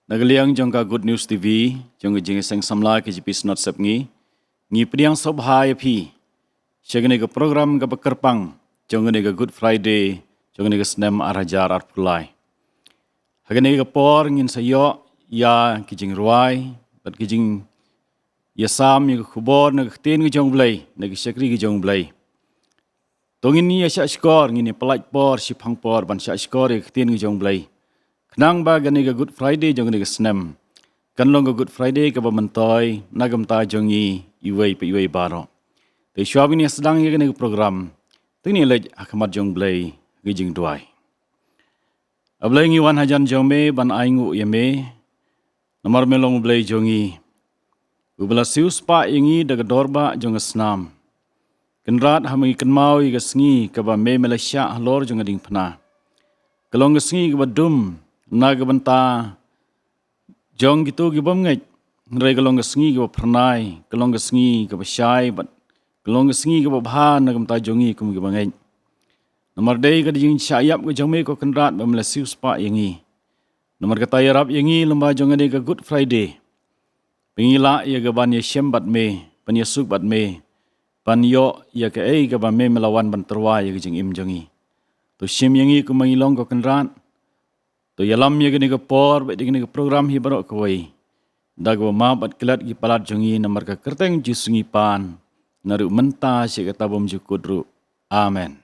Nagaliang jongka Good News TV, jongka jing sang samla ke jipis not sngi, ngi priang sob iaphi. Shagane ke program ke Bakyrpang, jongka ne ke Good Friday, jongka ne ke snem arajar arpulai. Hakane ke por ngin sayo ya kijing ruai, bat kijing ya sam ya khubor ne ke ten ke jong blei, ne ke shakri ke jong blei. Tongin ni ya syak skor ngin pelaj por shapang por ban syak skor ya ke ten ke jong blei. Kenang ba gani ke Good Friday jong ne ke snem. Kan long ke Good Friday ke ba mentoy nagam ta jongi iwei pe iwei Baroh. Te syab ini sedang ya gani ke program. Tini lej akamat jong blei ke jing duai. Ablai ngi wan hajan jong me ban aingu ya me. Nomor melong blei jongi. Ubala sius pa ingi daga dorba jong snam. Kenrat hamangi kenmau i ke sngi ke ba me Malaysia halor jong ading pena. Kelong ke sngi ke ba dum naga Bynta jong gitu ke bom ngej. Ngerai kelong ke sngi ke ba pernai, kelong ke sngi ke ba syai, kelong ke sngi ke ba bahan naga Bynta jongi kum ke ba ngej. Nomor day ke jing syayap ke jong me ko kenrat ba Malaysia spa yangi. Nomor kata yarap yangi lomba jong ade ke Good Friday. Pengila ya ke ban yashem bat me, pan yasuk bat me. Pan yo ya ke ke ba me melawan ban terwa ya ke jing im jongi. Tu syem yangi ku mangilong ko kenrat. Tu yalam ya ke ni ke por, baik ni ke program hi Baroh kawai. Dag ba ma bat kelat ki palat jongi nomor ke kerteng ju sungi pan. Naru menta si kata bom ju kudru. Amen.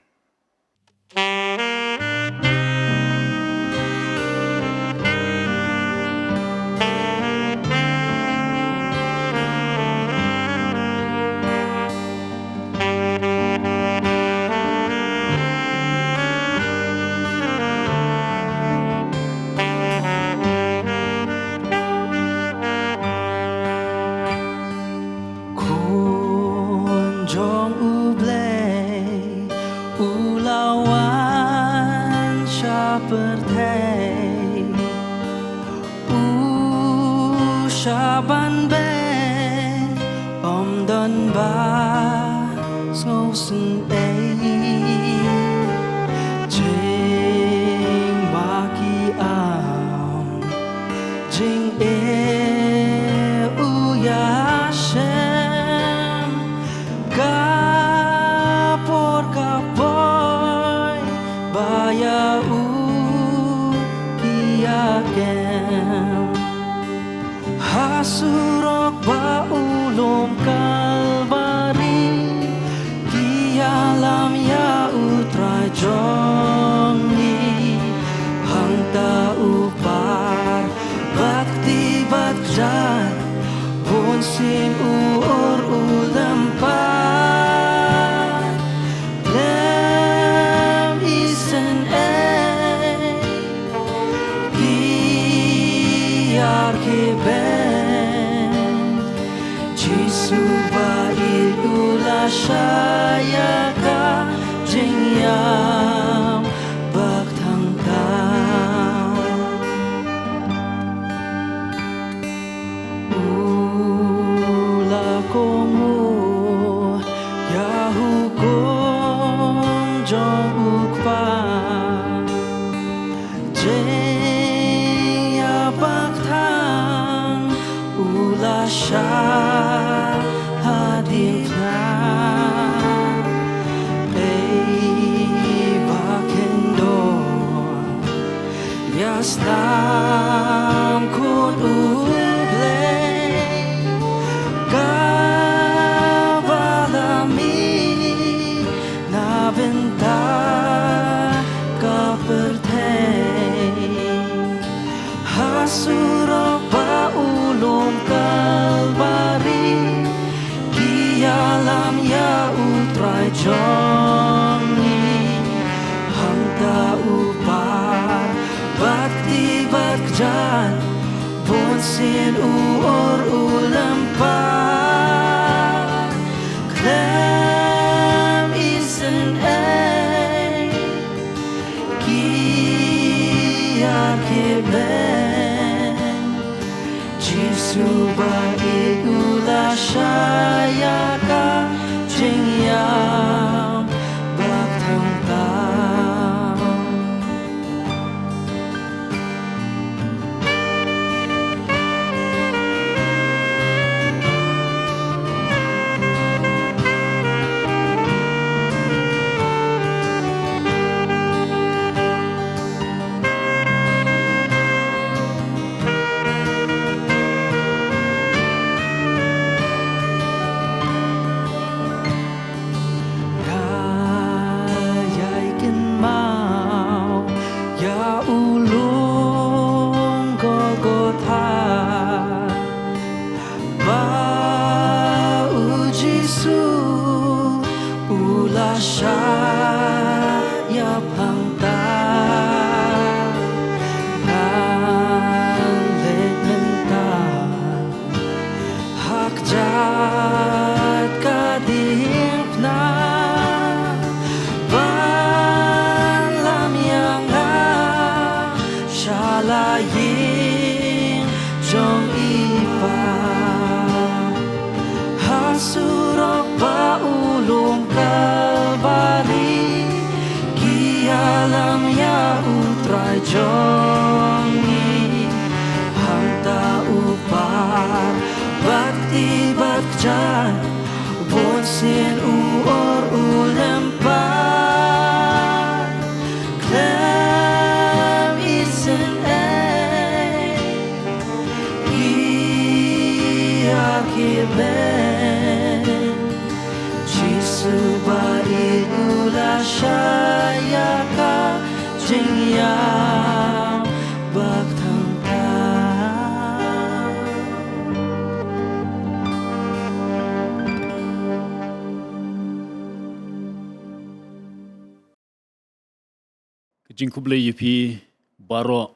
Jing khublei iaphi Baroh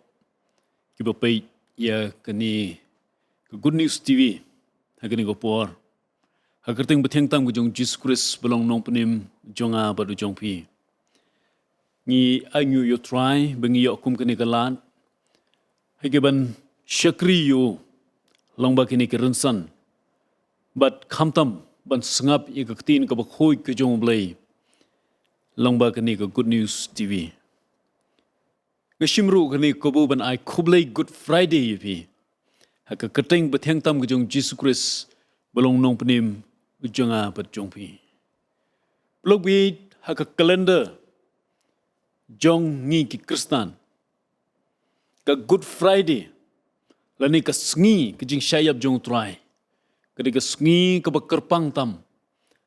kibapai ya kani Good News TV hakane ko por hakerteng betheng tam ko jong Jesus Christ belong nong penim jonga badu jong pi ni anyu yo try bengi yo kum kani kalan hageban shakri yo long ba kini kerensan but khamtam ban sngap ye kaktin ka bakhoi ke jong blai long ba kani ko Good News TV Gashimru kani kobu ban ai khublei Good Friday iaphi haka keteng betheng tam gejong Jesus Christ belong nong penim jonga bat jong pi blog bi haka calendar jong ngi ki Kristan ka Good Friday lani ka sngi kejing syayap jong try kadi ka sngi ka bakyrpang tam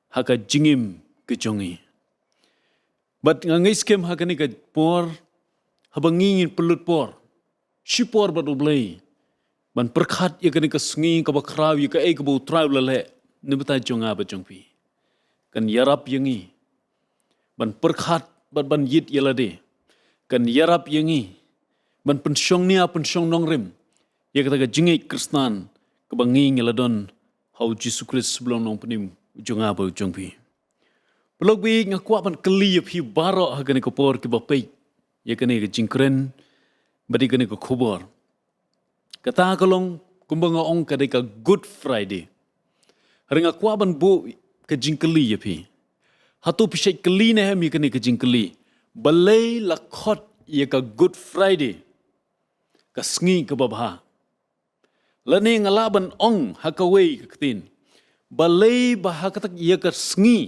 haka jingim kejongi bat ngangai skem haka ni ka por habang ngin pelut por shipor badu blai ban perkhat ye kani ka sngi ka bakraw ye ka e ka bu traw lale ni bata jonga ba jongpi kan yarap yengi ban perkhat ban yit yelade kan yarap yengi ban pensyong nia pensyong nongrim ye kata ka jingi Kristan ka bangi ngeladon how Jesus Christ belong nong penim jonga ba jongpi blog bi ngakwa ban kli phi Baroh hagani ko por ki bapai ye kani ka jingkren badi kani ka khubor kata kalong kumbanga ong kadai ka Good Friday haringa kwaban bu ka jingkeli ye phi hatu pishai keli ne hem ye kani ka jingkeli balai lakhot ye ka Good Friday ka sngi ka babha lani ngalaban ong hakawei ka tin balai bah katak ye ka sngi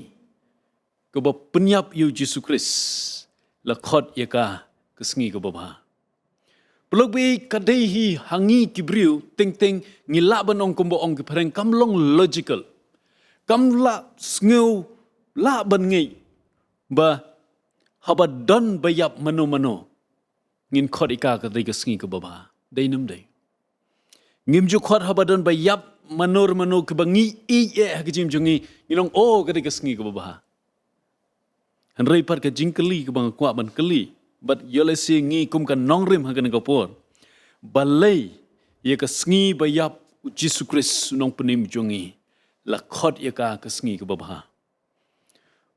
ka ba penyap yu Jesus Christ lakhot ye ka kesngi ka babha Pelogbi kadai hangi kibriu ting ngila banong kumbo ong kipareng kamlong logical kamla sngew la ban ngai ba haba don bayap mano ngin khot ika kadai kesngi ka babha dai nam dai ngim ju khot haba don bayap mano ke bangi e hakijim jungi ngilong o kadai kesngi ka babha hanrei par ka jingkeli ka bang kwa ban keli but yolesi ngi kum kan nongrim hagan kapor balai ye ka sngi bayap Jesus Christ nong penim jongi la khot ye ka sngi ka babha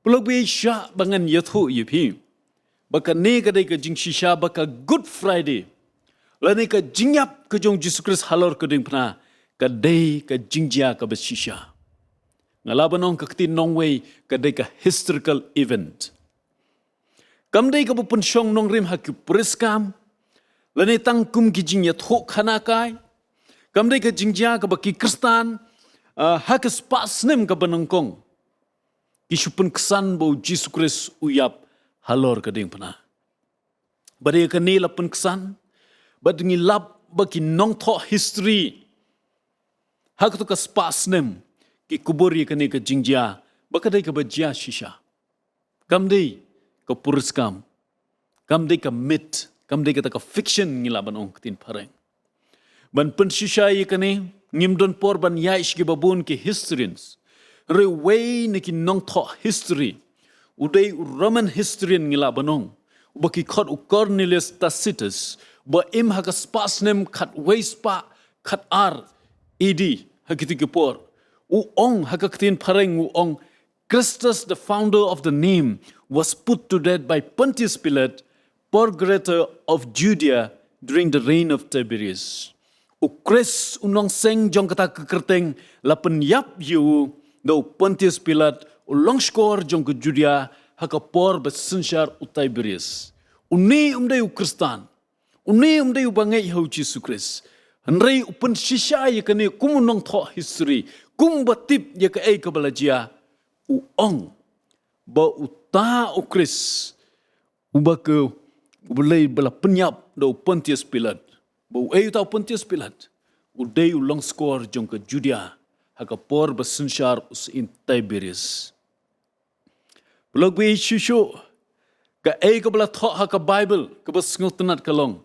pulogbi sha bangan yathu iaphi baka ne ka dei ka jingshisha baka Good Friday la ne ka jingyap ka jong Jesus Christ halor ka ding phna ka dei ka jingjia ka bashisha ngalabanong ka tin nongwei ka dei ka historical event kamdei ka pun syong nongrim haki puriskam lani tangkum ki jingya thok khana kai kamdei ka jingjia ka baki Kristan hakis pasnem ka banangkong kisupun kesan bau Jesus Christ uyap halor ka ding pana bade ka ni lapun kesan badngi lap baki nongtho history hak to ka pasnem ki kuburi ka ni ka jingjia bakadai ka bajia shisha kamdei ka puriskam kamdei ka myth kamdei ka fiction ngila banong tin pareng ban penshisha ye kane ngimdon por ban yaish ki babun ki historians reway ni ki nongtho history udai Roman historian ngila banong baki khot Cornelius Tacitus ba im haka spasnem khat weispa khat ar ed hakiti kepor ong haka ktin pareng ong Christus, the founder of the name, was put to death by Pontius Pilate, procurator of Judea, during the reign of Tiberius. Ukres unong seng jong kata kekerteng lapen yap yu do Pontius Pilate ulong skor jong ke Judea haka por besensyar u Tiberius. Uni umday u Kristan, uni umday u bangai hau Jesu Kris. Henry upen shisha ye kene kumunong tho history, kum batip ye ke kabalajia. Uong ba uta ukris uba ke boleh bela penyap do Pontius Pilate ba uta Pontius Pilate udai ulang skor jong ke Judea haka por besensyar us in Tiberius blog be shushu ka ke bela tho haka Bible ke besngotenat kalong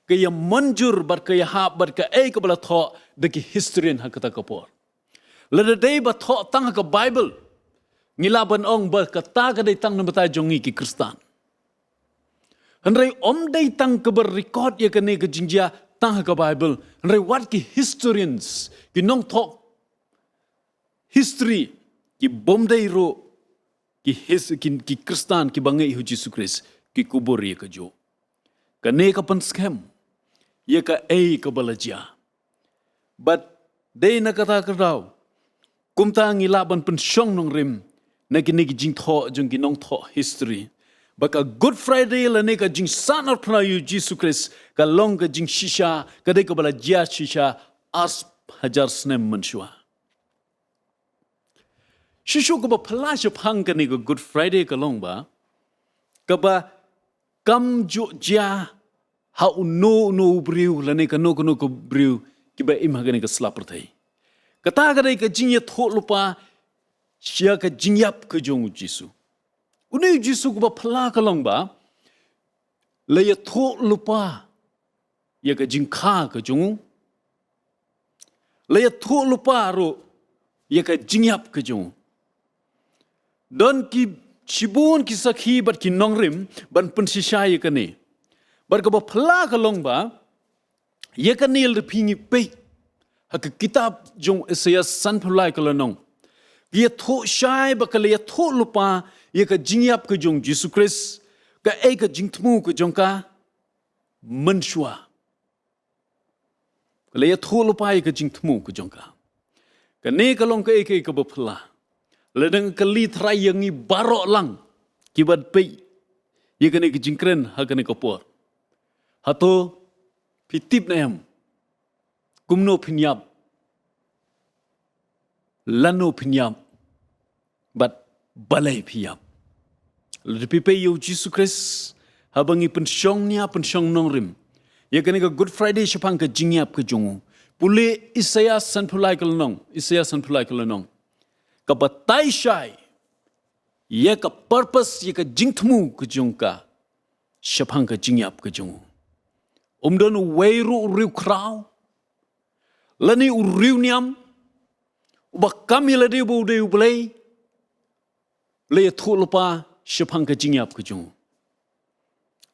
ke ya manjur bar ke ya hab bar ke bela tho de ki historian haka ta kapor lada day ba tho tang haka Bible ngilaban ong berkata kadai tang nambata jongi ki Kristan. Henry day tang ke berrekod ya kene ke jingjia tang ke Bible. Henry what ki historians ki nong talk history ki bomdai ro ki Kristan ki bangai hu Jesus Christ ki kubur ya ke jo. Kene ka pan scam ya ka ke balajia. But day na kata kadau kumta ngilaban pensyong nong rim na kini jing tho jong ginong tho history baka Good Friday la ne ka jing sanar pra yu Jesus Christ ka long ka jing shisha ka de ka bala jia shisha as hajar snem manshua shishu ko ba phla shapang ka ne ka Good Friday ka long ba ka ba kam jo jia ha no briu la ne ka no ko briu ki ba im ha ka ne ka slap thai kata ka de ka jing ye tho lupa Sia ka jingyap ke jong Jisu. Uni Jisu ko ba phala ka long ba? La ya tho lupa. Ya ka jingkha ke jong. La ya tho lupa ro. Ya ka jingyap ke jong. Don ki chibun ki sakhi bat ki nongrim ban pun sisha ya ka ne. Bar ka ba phala ka long ba? Ya ka nil de pingi pe. Ha ka kitab jong Isaiah san phulai ka lanong. Ia tho syai bakal ia tho lupa ia ka jingyap ke jong Jesus Christ ka ka jingtmu ke jong ka menshua kala ia tho lupa ia ka jingtmu ke jong ka ne kalong ka ka bapla ledeng kali trai yang i Baroh lang kibat pe ia ka ne ke jingkren ha ka ne kapor hato pitip na yam kumno phinyap lano phinyap but balai phiap lepi pe yu Jesus Christ habangi pensyong nongrim ya kene ka Good Friday shapang ka jingyap ka jongu pule Isaiah san phulai kalnong ka batai shai ya ka purpose ya ka jingthmu ka jongka shapang ka jingyap ka jongu umdon weiru riu kraw lani uriu niam bakam ila de bu de Blei le thu lupa shapang ka jingyap ka jong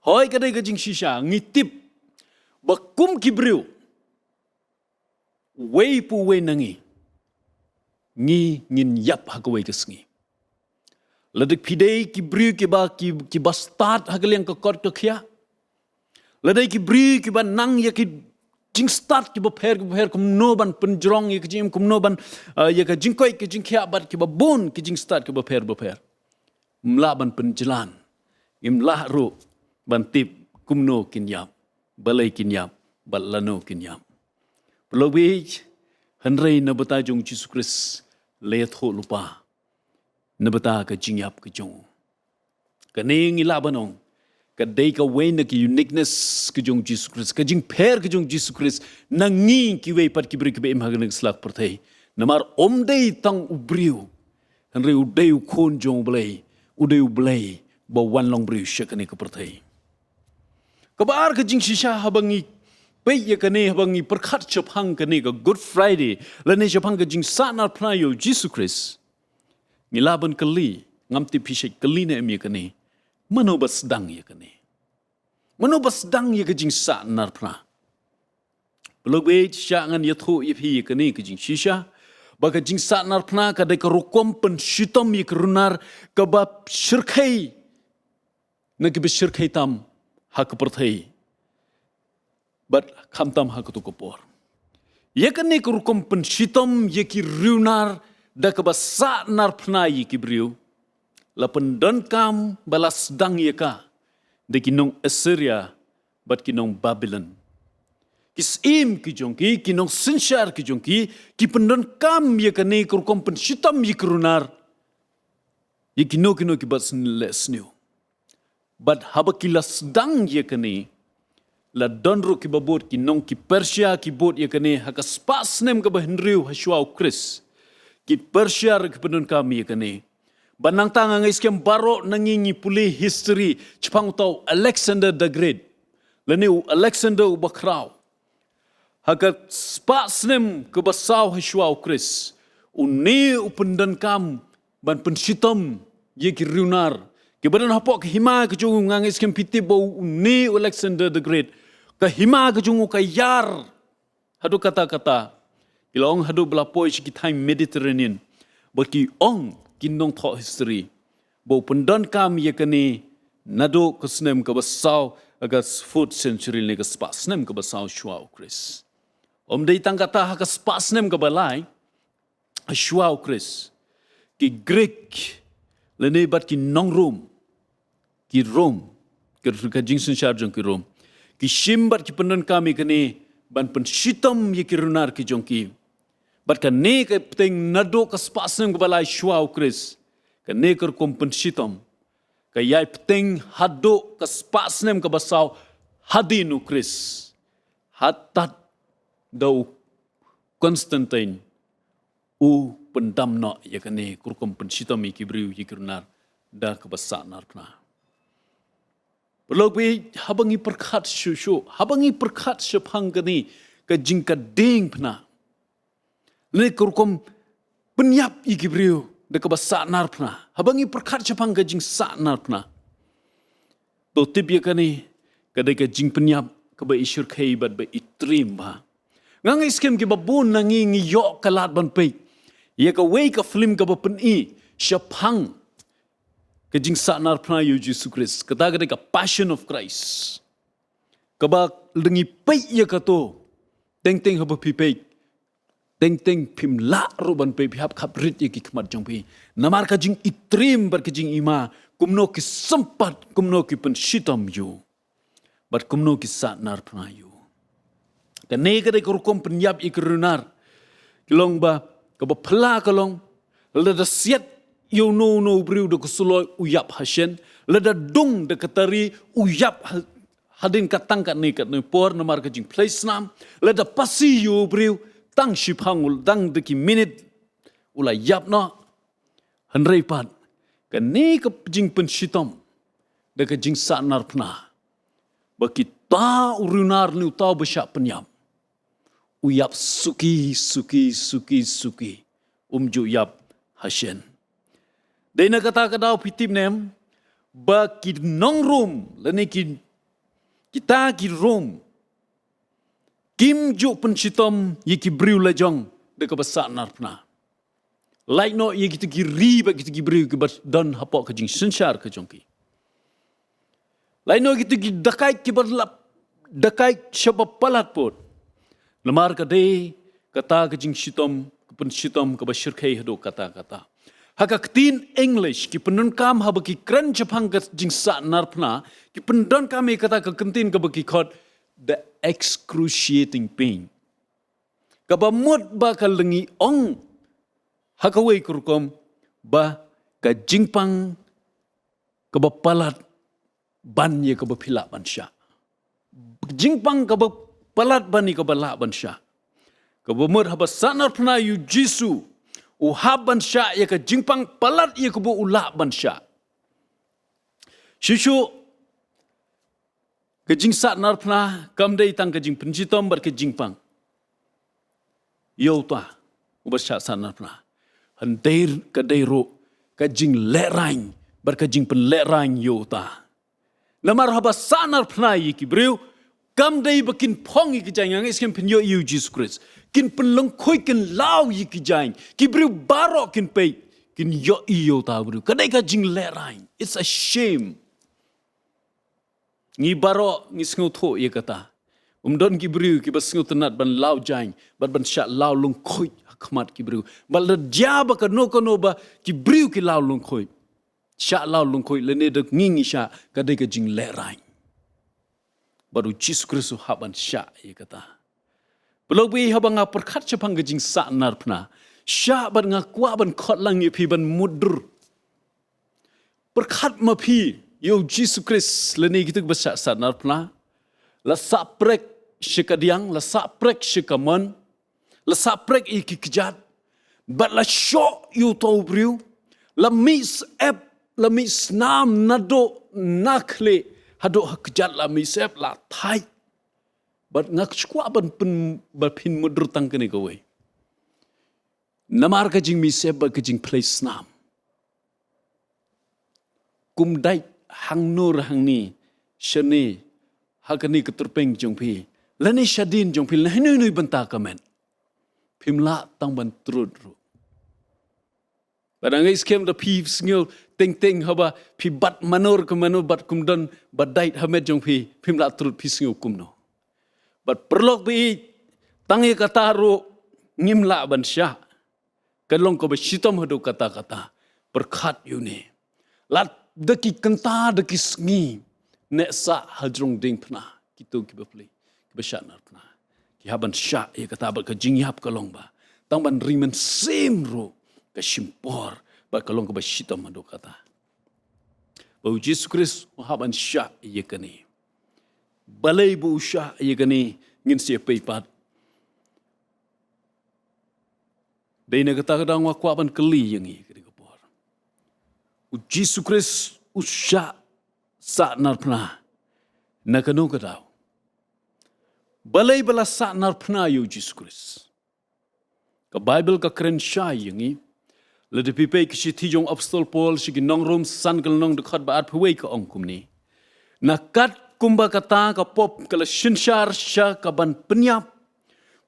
hoi ka de ka jing shisha ngitip bakum kibriu wei pu wei nangi ngin yap ha ka wei ka sngi ladik pidei kibriu ki ba start ha ka liang ka kot ka khia ladai kibriu ki ba nang ya ki jing start ki ba pher kum no ban penjrong ye jing kum no ban ye ka jing koi ki jing khia bat ki ba bon ki jing start ki ba pher mla ban penjalan imla ro ban tip kum no kin yap balai kin yap balano kin yap pelowi henrei na bata jong Jesus Christ le tho lupa na bata ka jing yap ka jong ka ning ila banong ka day ka way na ki uniqueness ka jong Jesus Christ ka jing pher ka jong Jesus Christ nangi ki way pat ki bri ki be imhagan slak perthai namar day tang ubriu henry udai khon jong blei udai blei ba wanlam briu shakane ka perthai ka bar ka jing shisha habangi pe ye ka ne habangi perkhat chapang ka ne ka Good Friday la ne chapang ka jing sanar prayo Jesus Christ ngilaban kali ngamti pishek kelina em yakane mano basdang yakane mano basdang yakajing sa narpna belogbe syangan yathu iaphi yakane kajing shisha baga jing sa narpna kadai karukom pen shitom yakrunar kabab shirkai nagibe shirkai tam hak perthai but khamtam hak tu kopor yakane karukom pen shitom yakiriunar da kabasa narpna yakibriu lapan donkam balas dang yaka de kinong Assyria bat kinong Babylon kisim ki jongki kinong sinshar ki jongki ki pendonkam yakane kurkom pen shitam yikrunar yikino kino ki bat lesniu bat habakilas dang yakane la donro ki babot kinong ki Persia ki bot yakane hakaspas nem ka bahenriu hashwau Chris ki Persia ki pendonkam yakane banang tanga ngais kem Baroh nangingi pulih history Jepang tau Alexander the Great leniu Alexander ubakrau hakat spasnem kebasau hashwau Chris uni upendan kam ban penshitam ye kiriunar ke badan hapok ke hima ke jungu ngais kem pitibo uni Alexander the Great ke hima ke jungu ke yar hadu kata-kata ilong hadu belapoi sekitai Mediterranean bagi ong kinong thought history bo pendan kam yakane nado kusnem ka basau agas 4th century ne ka spasnem ka basau shwau Chris dei tang kata ka spasnem ka balai shwau Chris ki Greek lene bat ki nongrom ki Rome ka jingsun charjong ki Rome ki shimbat ki pendan kam yakane ban penshitam yakirunar ki jongki bat ka ne ka teng nado ka spasnem ka balai shwau Chris ka ne ker kompenshitam ka yai teng hado ka spasnem ka basau hadinu Chris hatat dau Constantine u pendamno yakane kur kompenshitam ikibriu yikirnar da ka basanar pna Perlogbe habangi perkhat shushu habangi perkhat shapang kani ka jingka ding pna le kurkom penyap ikibriu de kabasa narpna habangi perkhat chapang ka jing sa narpna to tibya kani kadai ka jing penyap ka ba ishur khai bat ba itrim ba ngang iskem ki babun nangi ngiyo kalat ban pe ye ka wei ka film ka ba peni shapang ka jing sa narpna yu Jesus Christ kata kadai ka passion of Christ ka ba lengi pe ye ka to teng teng ha ba pi pe teng pim la ruban pe phap khap rit ye ki khmat jong pi namar ka jing itrim bar ka jing ima kumno ki sempat kumno ki pen shitam yu bat kumno ki sa nar pna yu ka ne ka de kurkom penyap ikrunar kilong ba ka ba phla ka long la da siat yo no briu de kusuloi uyap hashen la da dung de katari uyap hadin katang ka ne ka ne por namar ka jing place nam la da pasi yu briu tang shipangul dang de ki minute ula yap no hanrei pat ka ne ka jing pen shitom de ka jing sa narpna ba ki ta urunar ni ta besha penyap uyap suki umju yap hashen deina kata kadau pitip nem ba ki nongrum lene ki kita ki rom kim ju penshitom yiki briu lejong de ka basa narpna like no yiki ti riba yiki ti briu ki bas don hapok ka jing senshar ka jongki like no yiki ti dakai ki berlap dakai shaba palat pot lamar ka de kata ka jing shitom ka penshitom ka bashir khai hado kata haka ktin English ki penun kam haba ki kran chapang ka jing sa narpna ki pendon kam e kata ka kentin ka baki khot the excruciating pain. Kabamut ba kalengi ong hakaway kurkom ba ka jingpang kabapalat banye kabapila bansya. Jingpang kabapalat bani kabala bansya. Kabamut haba sanar pna yu jisu uhab bansya ya ka jingpang palat ya kubu ula bansya. Shushu kejing sat narpna kam dei tang kejing penjitom bar kejing pang yo ta ubasya sat narpna handeir kadai ro kajing lerang, berkajing pen lerang yota. Namar haba sanar pnai kibriu, kam day bakin pong ikijang yang iskem penyo you Jesus Christ. Kin penlengkoi kin lau ikijang, kibriu Baroh kin pay, kin yo yota briu. Kadai kajing lerang. It's a shame. Ngi Baroh ngi sngoto ye kata. Don kibriu kibas ngotenat ban lau jang, ban syak lau lengkoi hakmat kibriu. Bal dia ba kano ba kibriu ki lau lengkoi. Syak lau lengkoi lene dek ngingi syak kadai kajing lerang. Baru Jesus Kristus haban syak ye kata. Belum bi habang perkat cepang kajing sak narpna. Syak ban ngakwa ban khot lang iaphi ban mudur. Perkat mapi yo Jesus Kristus lene kita besyak sak narpna. La sak prek syekadiang, la sak prek syekaman, la sak prek iki kejat. Bat la syok you tau briu. La mis ep, la mis nam nado nakle. Hadok hakejat la mis ep la thai. Bat ngak skwa ban pin mudur tang kene kowe. Namar kajing mis ep ba kajing place nam. Kum dai hang nur hang ni shani hakane kyrpang jongpi. Lani shadin jongpi lahinui banta kamen. Pimla tang ban trud ru. Padang iskem da pi sngil ting haba pi bat manor ke manor bat kumdan badait hamet jongpi pimla trud pi sngil kumno. Bat perlok bi tangi kata ru ngimla ban syah. Kalong ko besitom hadu kata-kata berkat yuni. Lat deki kenta deki sngi. Nek sa hajrong ding pna kitu kibafli kibasyak nar pna ki haban syak ye kata ba kajing yap kalong ba tang ban rimen sim ro ka simpor ba kalong ka basita madu kata ba Jesus Christ haban syak ye kani balai bu syak ye kani ngin sia peipat Deina kata kadang wa kwa ban keli yang i kedi kapor Jesus Christ usyak sak nar pna Naka no kadau. Balai bala sak nar pna you Jesus Christ. Ka Bible ka kren syai yangi. Le de pipe ki shi jong apostol Paul shi nong rom san kal nong de khat ba at phwe ka ong kum ni. Nakat kumba kata ka pop kala shinshar sha ka ban penyap.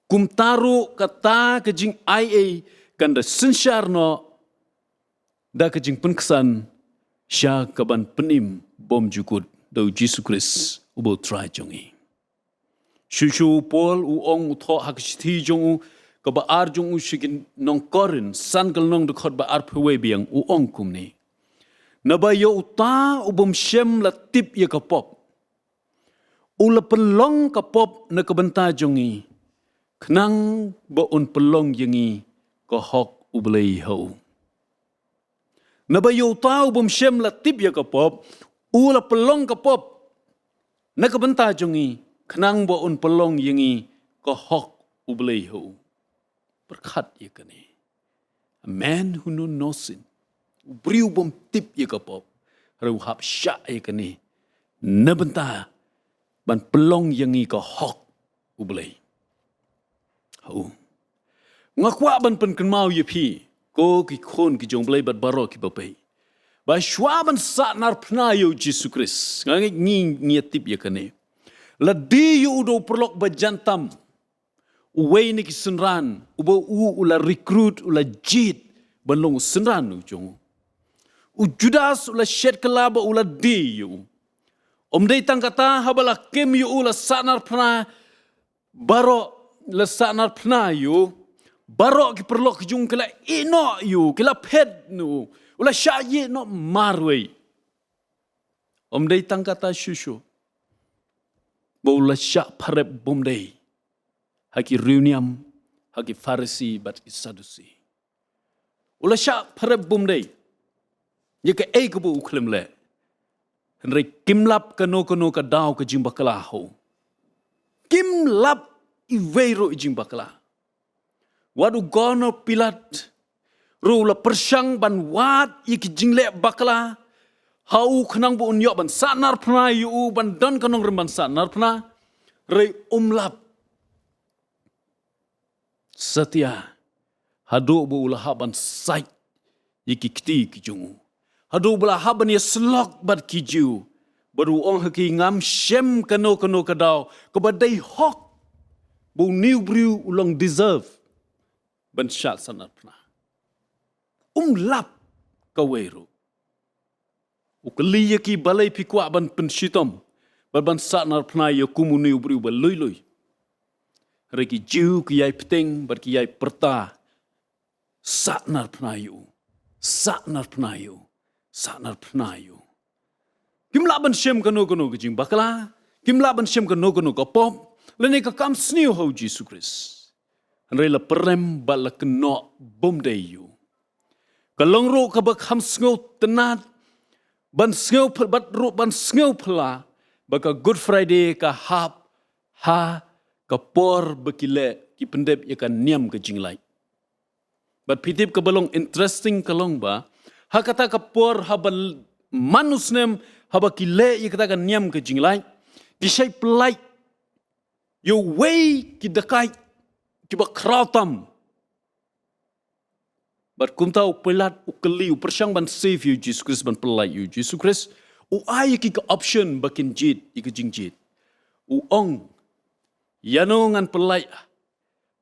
Kum taru kata ka jing ia kan da shinshar no da ka jing penksan sya ka ban penim bom jukut do Jesus Christ ubo try jongi. Shushu Paul u ong u tho hak shi jong u ka ba ar jong u shigin Nongkren san kal nong de khot ba ar phwe biang u ong kum ni. Na ba yo uta u bom shem la tip ye ka pop. U la pelong ka pop na ka banta jongi. Knang ba un pelong yengi ka hok u blei ho. Na ba yo ta u bom shem la tip ye ka pop. Ula pelong ka pop. Naka banta jongi. Kenang ba un pelong yengi. Ka hok u blei ho. Berkat ye kani. A man who know no sin. Briu bom tip ye ka pop. Rau hap syak ye kani. Na banta. Ban pelong yengi ka hok u blei ho. Ngakwa ban pen kenmau ye pi. Ko ki khon ki jong blei bat Baroh ki bapai. Ba shwaban sa nar pna yo Jesus Christ. Ngangi ngi tip ye kane. La di yu do perlok ba jantam. Uwei ni ki senran. Uba ula recruit ula jit. Banlong senran u jong. U Judas ula shed kelaba ula di yu. Om day tang kata habala kem yu ula sa nar pna. Baroh la sa nar pna yu. Baroh ki perlok jung kila ino yu. Kila ped nu. Ula syaye no marway. Om day tang kata shushu. Ba ula syak parep bom day. Haki reuniam, haki Farisi bat isadusi. Ula syak parep bom day. Yaka kebu uklim le. Henry kimlap kano ka daw ka jimbakala ho. Kimlap iweiro ijimbakala. Wadu gono pilat. Rula persyang ban wat iki jingle bakla hau khnang bu unyo ban sanar pna yu ban don kanong remban sanar pna rei umlap setia hadu bu ulah ban sai Iki kiti ki jungu. Hadu bala haban ya slok bat ki jiu. Baru ong haki ngam shem kano kadau. Kabadai hok. Bu new brew ulang deserve. Ban syat sanar pernah. Lap kaweru. Ukali yaki balai pikwa ban penshitom. Ban sanar pernah ya kumu new brew balui. Reki jiu ki yai peteng bar ki yai perta. Sanar pernah yu. Sanar pernah yu. Sanar pernah yu. Kimla ban shem kano ke jing bakla. Kimla ban shem kano ke pop. Lene ka kam sniu hau Jesus Christ. Rela perem bala keno bom yu. Kalong ro ka bak ham sngo tenat. Ban sngo bat ro ban sngo pala. Baka Good Friday ka hap ha ka por bekile ki pendep ya ka niam ke jinglai. But pitip ka balong interesting kalong ba. Ha kata ka por ha bal manusnem ha ba kile ya kata ka niam ke jinglai. Ki shay pelai. Yo way ki dekai ki ba kratam. But kum tau pelat ukeli u persyang ban save you Jesus Christ ban pelai you Jesus Christ. U ay ki ka option bakin jit ika jingjit. U ong yano ngan pelai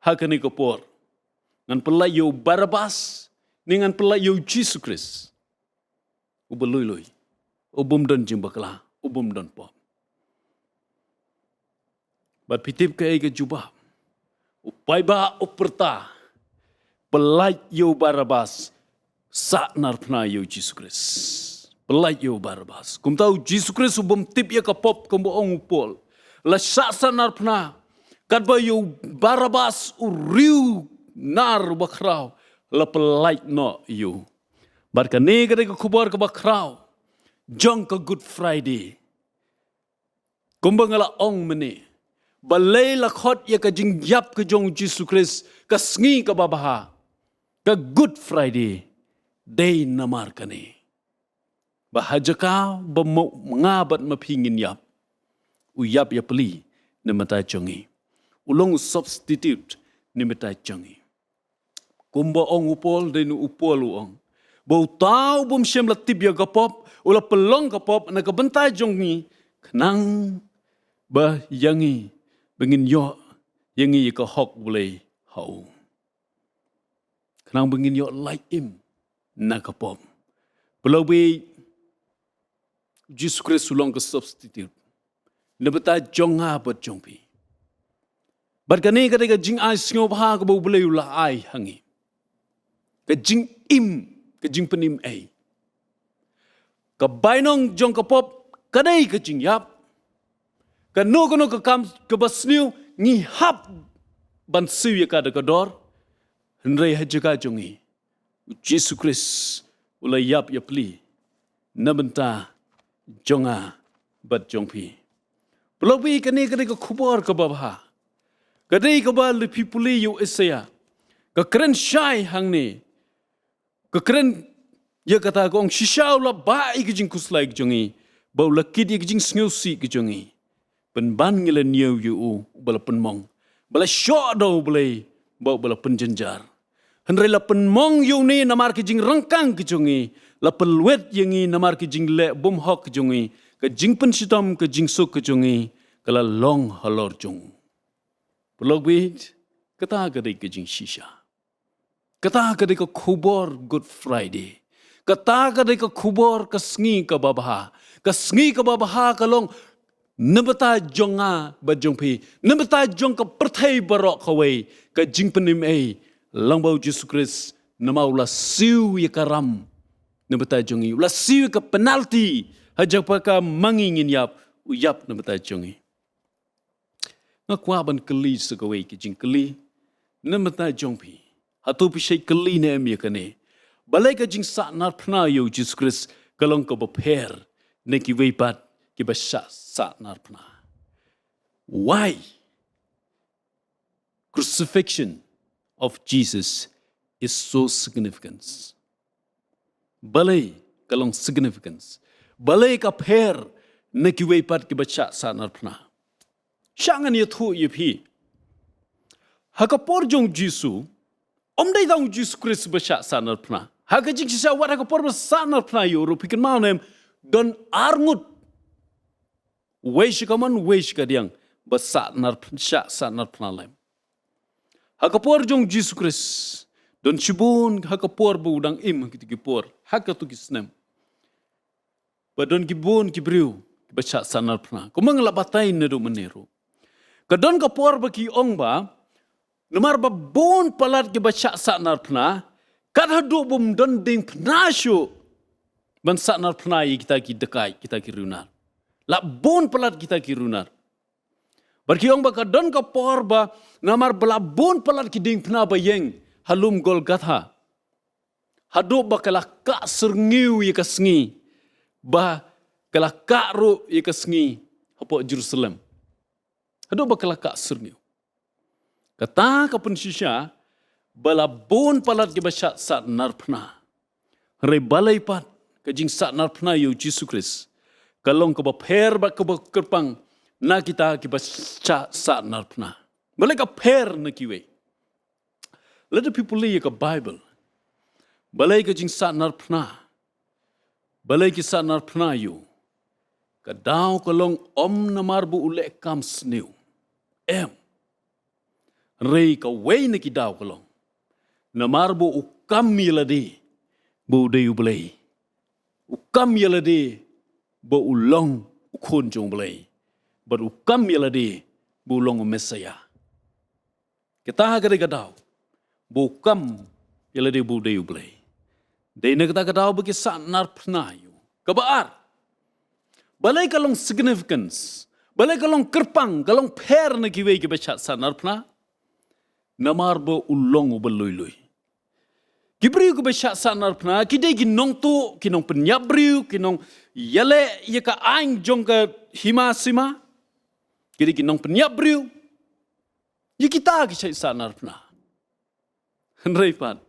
hakane ko por. Ngan pelai yo Barabas ni ngan pelai yo Jesus Christ. U belui. U bum don jimbakla. U bum don pop. But pitip ka ika jubah. U paiba u perta. Pelai yo Barabas. Sak narpna yo Jesus Christ. Pelai yo Barabas. Kum tahu Jesus Christ u bum tip ya ka pop kumbo ong upol. La sak narpna. Kadba yo Barabas u riu nar bakrau. La pelai no yo. Barka negre ka kubar ka bakrau. Jong ka Good Friday. Kumba ngala ong mene. Balay lakhot ya ka jingyap ka jong Jesus Christ. Ka sngi ka babaha. Ka Good Friday. Day namar kane. Bahaja ka ba ngabat mapingin yap. Uyap ya peli na matay jongi. Ulong substitute ni matay jongi. Kumba ong upol din upol uong. Bau tau bum shem la tibya kapop. Ula pelong kapop na kabantay jongi. Kenang ba yangi. Bengin yo yangi ka hok boleh hau. Kenang bengin yo like him. Naka pom. Belau be Jesus Christ ulong ke substitute. Nebeta jonga bat jongpi. Barkane kadang jing ai singo bah ke bau boleh ulah ai hangi. Ke jing im ke jing penim ai. Ke bainong jong ke pop kadai ke jing yap. Ke no ke kam ke basniu ngi hap ban siu ya kada kador. Henrei hajaga jongi. Jesus Christ ulai yap ya pli. Nabenta jonga bat jongpi. Pelobi kani ke kubur ke babha. Kadai ke ba lepi puli yu esaya. Ke keren syai hang ni. Ke keren ya kata gong shisha ula bai ke jing kuslai ke jongi. Bau laki dia ke jing sngusi ke jongi. Penban ngila niu yu bala penmong. Bala syok dau boleh bau bala penjenjar. Henry la penmong yu ni namar ke jing rengkang ke jongi. La peluet yangi namar ke jing le bum hok ke jongi. Ke jing pensitam ke jing sok ke jongi. Kala long halor jong. Pelobit kata kadai ke jing shisha. Kata kadai ke kubor Good Friday. Kata kadai ke kubor ke sngi ke babaha. Ke sngi ke babaha kalong nebeta jonga bajongpi. Nebeta jong ke pertai Baroh kawai. Ke jing penim ai. Langbau Jesus Christ nama ulah siu ya karam. Nebeta jongi. Ulah siu ke penalti. Hajak paka mangingin yap. Uyap nebeta jongi. Ngakwa ban keli sekawai ke jing keli. Nebeta jongpi. Hatu pisai keli ne em ya kane. Balai ke jing sak nar pna yo Jesus Christ. Kalong ke beper. Neki weipat. Ke basya sak nar pna. Why? Crucifixion of Jesus is so significant. Balai kalong significance. Balai ka per neki weipat ke baca sanar pna. Syangan ya thu iaphi. Hakapor jong Jisu. Omdai dong Jesus Christ baca sanar pna. Hakajing sisa wat hakapor besanar pnayu ru pikin mau nem don arngut. Weish kaman weish kadiang besanar syak sanar pnalem. Hakapor jong Jesus Christ don cibun hakapor bu udang im kitikipor hakatu kisnem. Badon kibun kibriu baca sanar pna. Kumang labatain nedu meneru. Kadon kapor baki ong ba nomar ba bon palat ke baca sanar pna. Kad hadu bum don ding pna syu ban sanar pna kita ki dekai kita ki runar. La bon palat kita ki runar. Barki ong ba kadon kapor ba nomar bela bon palat ki ding pna ba yeng halum Golgotha. Hadu ba kala ka sngiu ye ka sngi. Ba kala ka ru ye ka sngi hapo Jerusalem. Hadu ba kala ka sngiu. Kata ka pensisya bala bon palat ke basat sat narpna. Re balai pat ka jing sat narpna yu Jesus Christ. Kalong ka ba pher ba ka ba kyrpang na kita ki basat sat narpna. Balai ka pher na kiwe. Let the people lay ka Bible. Balai ka jing sat narpna. Balai ki sat narpna yu. Ka daw kalong om na marbu ule kam sniu. Rei ka way na ki daw kalong. Na marbu ukam yalade bu de U Blei. Ukam yalade bu ulong ukon jong Blei. But ukam yalade bu ulong Messiah. Kita hagade ka daw. Bu ukam yalade bu de U Blei. Dei na kita ka daw bagi sa narpna yu. Kabaar. Balai kalong significance. Balai kalong kyrpang, kalong pher na kiwe ki baca sa narpna. Namar bo ulong ubaloy-loy. Kibriu ko baca sa narpna, kidai kinong tu, kinong penyabriu, kinong yale yaka aing jong ka hima sima. Kidai kinong penyabriu. Ya kita kisah sa narpna. Henry pat.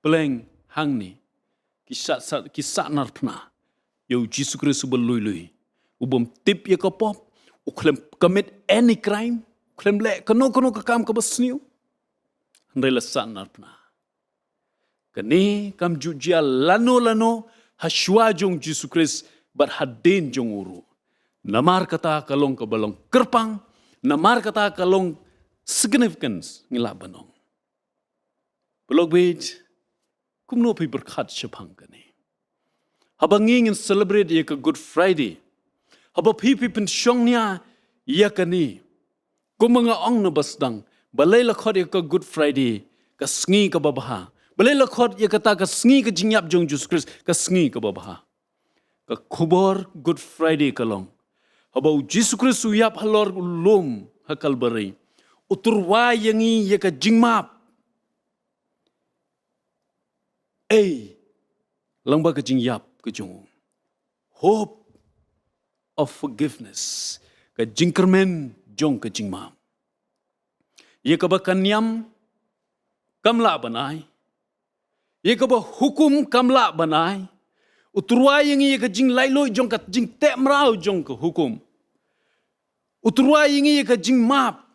Peleng hang ni. Kisah narpna. Yo Jesus Christ ubaloy-loy. Ubom tip ya kapop. Uklem commit any crime. Uklem le kano kakam kabasniu. Henry lesan narpna. Kani kam jujia lano haswa jong Jesus Christ but hadin jong uru. Namar kata kalong kabalong kyrpang. Namar kata kalong significance ngila banong. Belogbej kumno pi berkat shapang kani. Habang ingin celebrate ia ke Good Friday. Habang pipi pensyongnya ia kani. Kumanga ong na basdang. Balai lakot ia ke Good Friday. Ka sngi ka babaha. Balai lakot ia kata ka sngi ka jingyap jong Jesus Christ. Ka sngi ka babaha. Ka kubor Good Friday kalong. Habang Jesus Christ uyap halor ulum hakal baray. Uturwa yangi ia ka jingmap. Langba ka jingyap ka jong. Hope of forgiveness. Ka jingkermen jong ka jingmap. Ia ka ba kanyam kamla banay. Ia ka ba hukum kamla banay. Uturway yang ia ka jing laylo jong ka jing temrao jong ka hukum. Uturway yang ia ka jing map.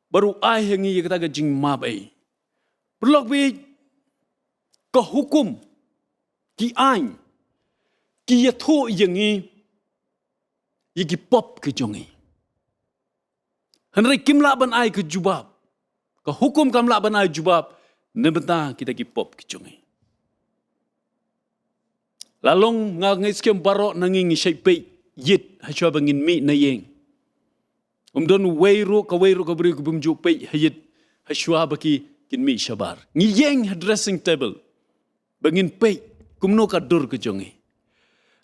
Baru ay yang ia ka jing map ay. Perlok bi ka hukum ki ain ki yatho yang i ki pop ke jong i. Henry kimla ban ai ke jubab. Ka hukum kamla ban ai jubab. Nebenta kita ki pop ke jong i. Lalong ngis kem Baroh nanging shaphi yit haswa bangin mi na yeng. Don wayro ka beri ku bumju pe hayit haswa baki kin mi shabar. Ngi yeng dressing table. Bangin pe kumno ka dur ke jong i.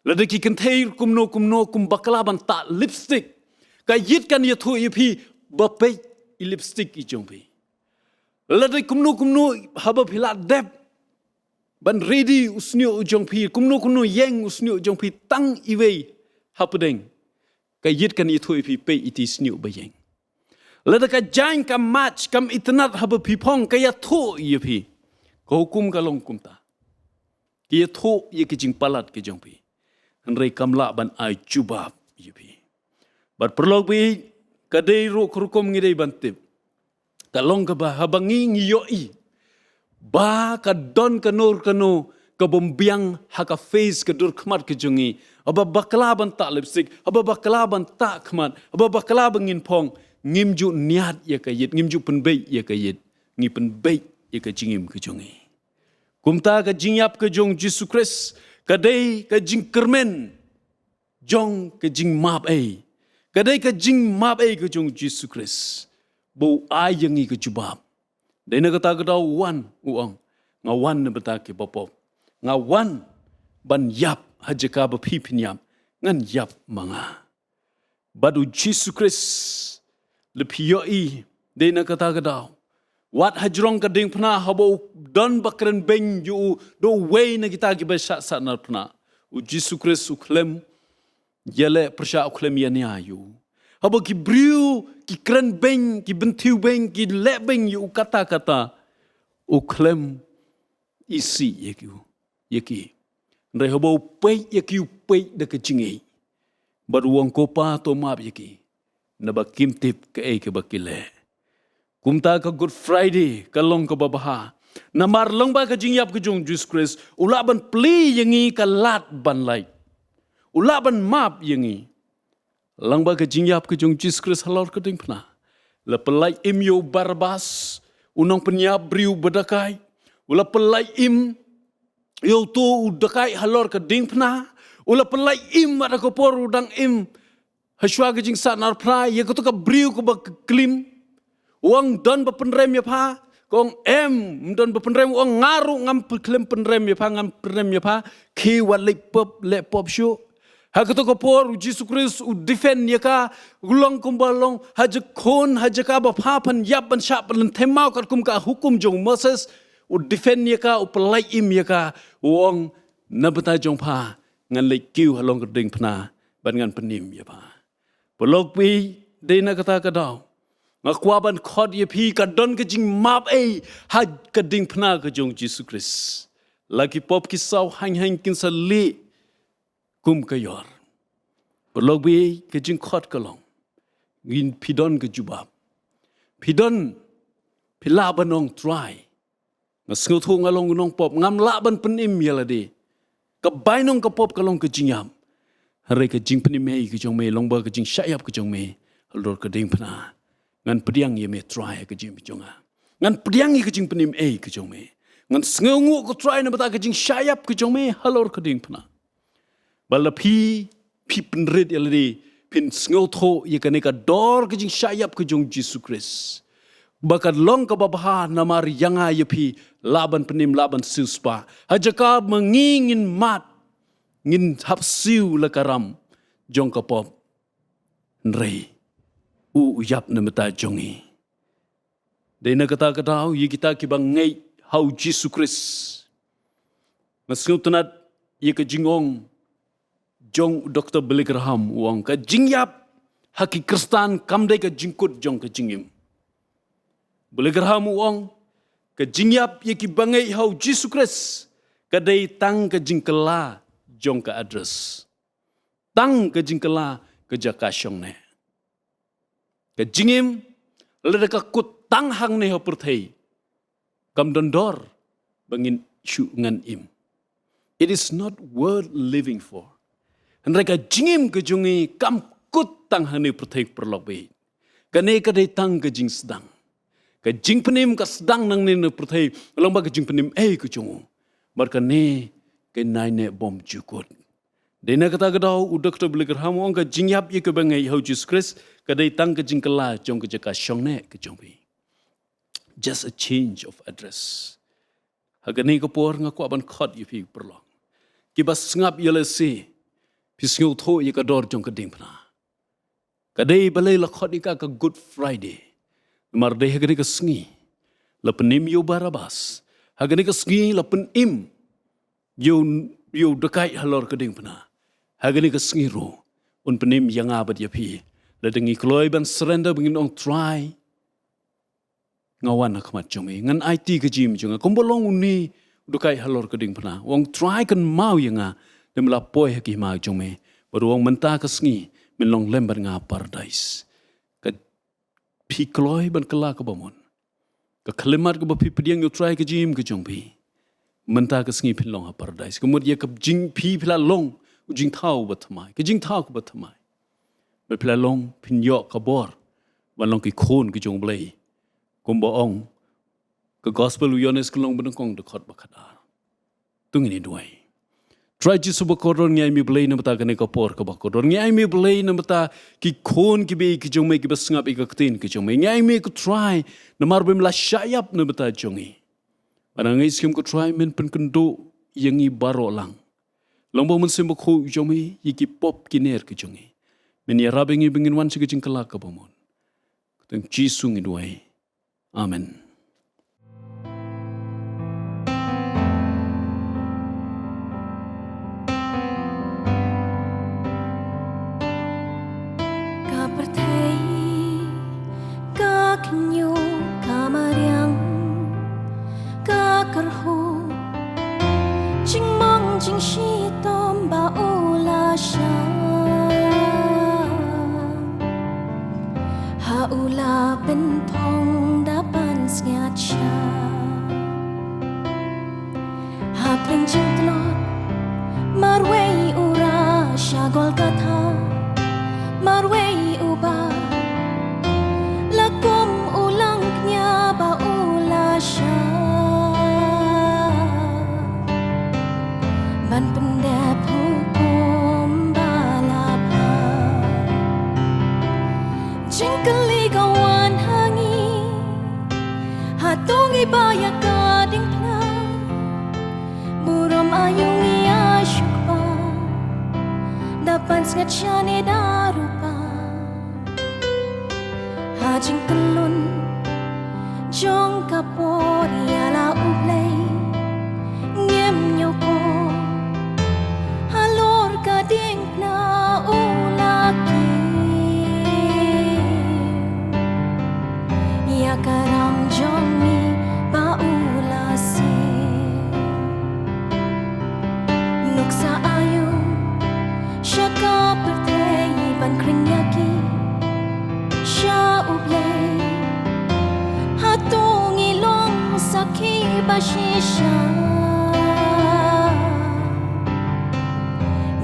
Ladaki kenthair kumno kumbakla ban ta lipstick. Ka yit kan yathu iaphi bape lipstick i jong pi. Ladai kumno haba phila dep. Ban ready usnyo ujong pi kumno yeng usnyo ujong pi tang iwei hapedeng. Ka yit kan yathu iaphi pe iti snyo ba yeng. Ladai ka jain ka match kam itnat haba pipong ka yathu iaphi. Ka hukum ka long kumta. Ki yathu ye ki jing palat ke jong pi. Henry kamla ban ai jubab iaphi. But perlog bi kadai ro krukom ngidei bantip. Kalong ka ba habangi ngiyoi. ba ka don ka nur ka no ka bombiang haka face ka dur khmat ka jungi aba bakla ban ta lipstick aba bakla ban ta khmat aba bakla bangin phong ngimju niat ya ka yit ngimju penbei ya ka yit ngi penbei ya ka jingim ka jungi kumta ka jingyap ka jong Jesus Christ ka dei ka jing kermen jong ka jing map ai ka dei ka jing map ai ka jong Jesus Christ bo ai yangi ka jubab dei na kata ka daw wan uang ngawan na bata ki popop ngawan ban yap hajaka ba pipinyam ngan yap mga badu Jesus Christ le piyoi de na kata ka daw wat hajrong ka ding pna habo don bakren ben yu do way na kita ki ba sa na pna u Jesus Christ u klem yele persha u klem ya yu habo ki briu ki kren ben ki bentiu ben ki le ben yu kata u klem isi yaki ndai habo pe yaki pe de ka jingi baruang ko pa to map yaki na ba kimtip ka e ka bakile kumta ka Good Friday ka long ka babaha na marlong ba ka jingyap ka jong Jesus Christ ulaban pli yangi ka lat ban lai ulaban map yangi lang ba ka jingyap ka jong Jesus Christ halor ka ding pna la pelai im yo barbas unang penyap briu bedakai ula pelai im yo tu udakai halor ka ding pna ula pelai im ada ko por udang im haswa ka jing sa nar pna ye ko to ka briu ko ba klim uang don ba penrem ya pa kong don ba penrem uang ngaru ngam klem penrem ya pa ngam penrem ya pa ki wat le pop show ha ko to ko por Jesus Christ u defend ya ka ulong kumbalong haja kon haja ka ba pa pan yap ban sha ban themau kat kum ka hukum jong Moses u defend ya ka u pelai im ya ka uang na bata jong pa ngan le kiu halong ka ding pna ban ngan penim ya pa pelok pi de na kata ka daw ngakwaban khod iaphi ka don ka jing map ai ha ka ding pna ka jong Jesus Christ lagi pop ki saw hang kin sa le kum ka yor pelok pi ka jing khod ka long ngin pidon ka jubab pidon pila banong try ngasngu thu ngalong nong pop ngam la ban penim yala de ka bainong ka pop ka long ka jingyam hare ka jing penim mei ka jong me long ba ka jing shayap ka jong me halor ka ding pna ngan pediang ye me try ka jing jonga ngan pediang ye ka jing penim ka jong me ngan sngu ko try na bata ka jing shayap ka jong me halor ka ding pna bala pi penred yala de pin sngu tho ye ka ne ka dor ka jing shayap ka jong Jesus Christ bakat long ka babaha namar yanga iaphi laban penim laban suspa hajaka mengingin mat ngin hapsiu la karam jong ka pop nrei u yap na mata jongi de na kata ye kita ki bangai how Jesus Christ masngutanat ye ka jingong jong Dr. Bakyrpang uang ka jingyap haki Kristan kamdai ka jingkut jong ka jingim Bakyrpang uang ka jingyap ye ki bangai how Jesus Christ ka dei tang ka jingkela jong ka address tang ka jingkela ka jakasyong ne ka jingim lada ka kut tang hang ne ho perthei kam dondor bangin shu ngan im it is not worth living for handrai ka jingim ka jungi kam kut tang hang ne perthei perlok be ka ne ka dei tang ka jing sedang ka jing penim ka sedang nang ne perthei long ba ka jing penim ka jungu mar ka ne ke nai ne bom jukut dena kata gadau udak to Bakyrpang uang ka jingyap ye ka bangai how Jesus Christ ka dei tang ka jingkela jong ka jaka shongne ka jongbi just a change of address hagani ka por nga ko ban khot ye phi perlong ki bas ngap yele se pisngu tho ye ka dor jong ka ding pna ka dei balai la khot ka Good Friday mar dei hagani ka sngi la penim yo barabas hagani ka sngi la penim yo dekai halor ka ding pna hagani ka sngiru un penim yanga bat iaphi la dengi kloi ban surrender bangin ong try ngawan khmat jongi ngan IT ka jim jonga kombolong uni dekai halor ka ding pna ong try kan mau yanga demla poi haki ma jongi baru ong menta ka sngi min long lembar nga paradise ka phi kloi ban kala ka bomon Ka kalimat ka bapi pediang yo try ka jim ka jong pi. Menta ka sngi pin long ha paradise. Kemud ye ka jing pi pila long u jing thau ba thamai. Ka jing thau ka ba thamai. Ba pila long pin yo ka bor. Wan long ki khon ka jong blei. Kumba ong ka gospel u yones ka long ban kong de khot ba khada. Tung ini duai. Try jisu ba koron ngai mi blei na bata ka ne ka por ka ba koron ngai mi blei na bata ki khon ki be ki jong me ki ba sngap ik ka tin ki jong me ngai mi ku try na mar bem la shayap na bata jongi. Parang ngai skim ku try men pen kendo yangi Baroh lang. Long ba mun sim ba khu jong me yi ki pop ki ner ki jongi. Men ya rabengi bengin wan si ki jing kala ka ba mon. Teng jisu ngi duai. Amen. kyrkhu ching mong ching shi tom ba ula sha ha ula ben thong da pan snya cha ha pling ching tlot marwei ura shagol katha marwei uba lakum ulang nya ba ula sha ban pendep hukum balapa jingkali kawan hangi hatungi baya kading pna buram ayungi asyukpa dapan skachane darupa hajing kelun jong kapori ala U Blei ngem nyoko halor kading na ulaki iaka ram jongi ba ulasi nuksa ayu shaka pertei ban krinyaki sha U Blei hatungi long sakhi bashisha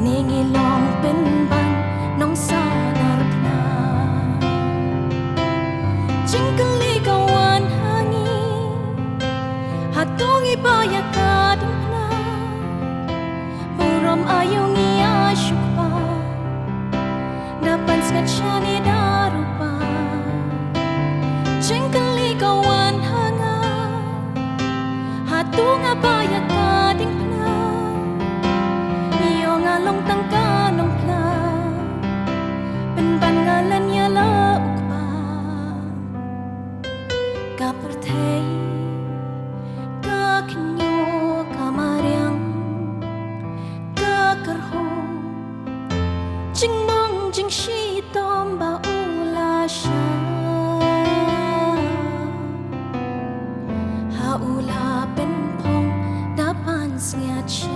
ningi long pen ban nong sanar pna jingkali kawan hangi hatungi baya kading pna buram ayungi asyukpa dapan skachani darupa jingkali kawan hanga hatunga baya kading pna ngalong tangka nong pla penban ngalan ya la ukpa ka pertei ka kinyo ka mariang ka kyrkhu jing mong jing shi tom ba ula sha ha ula pen pong dapan snya cha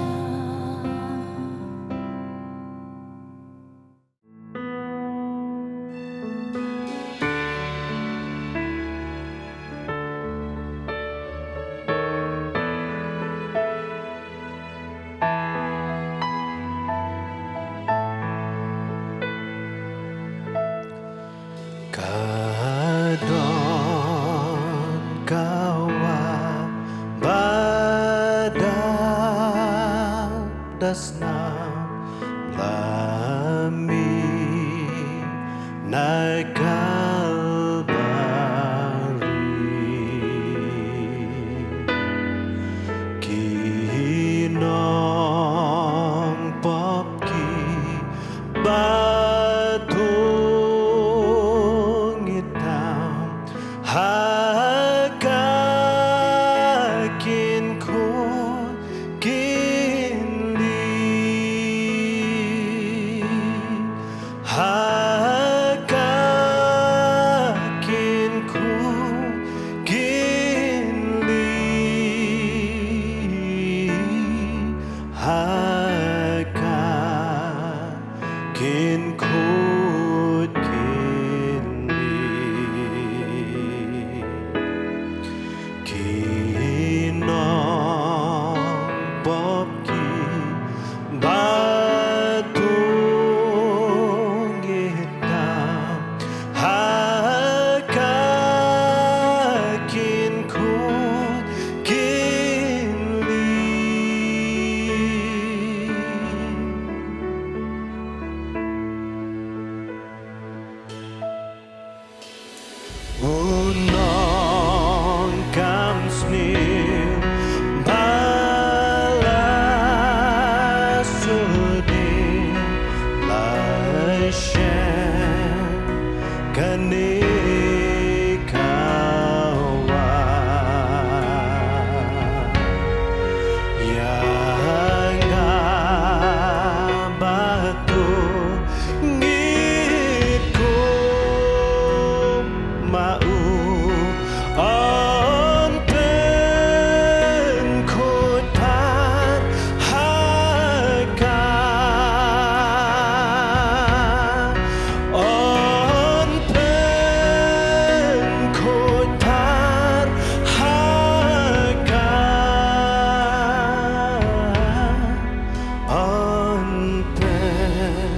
on pen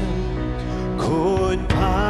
khôn phá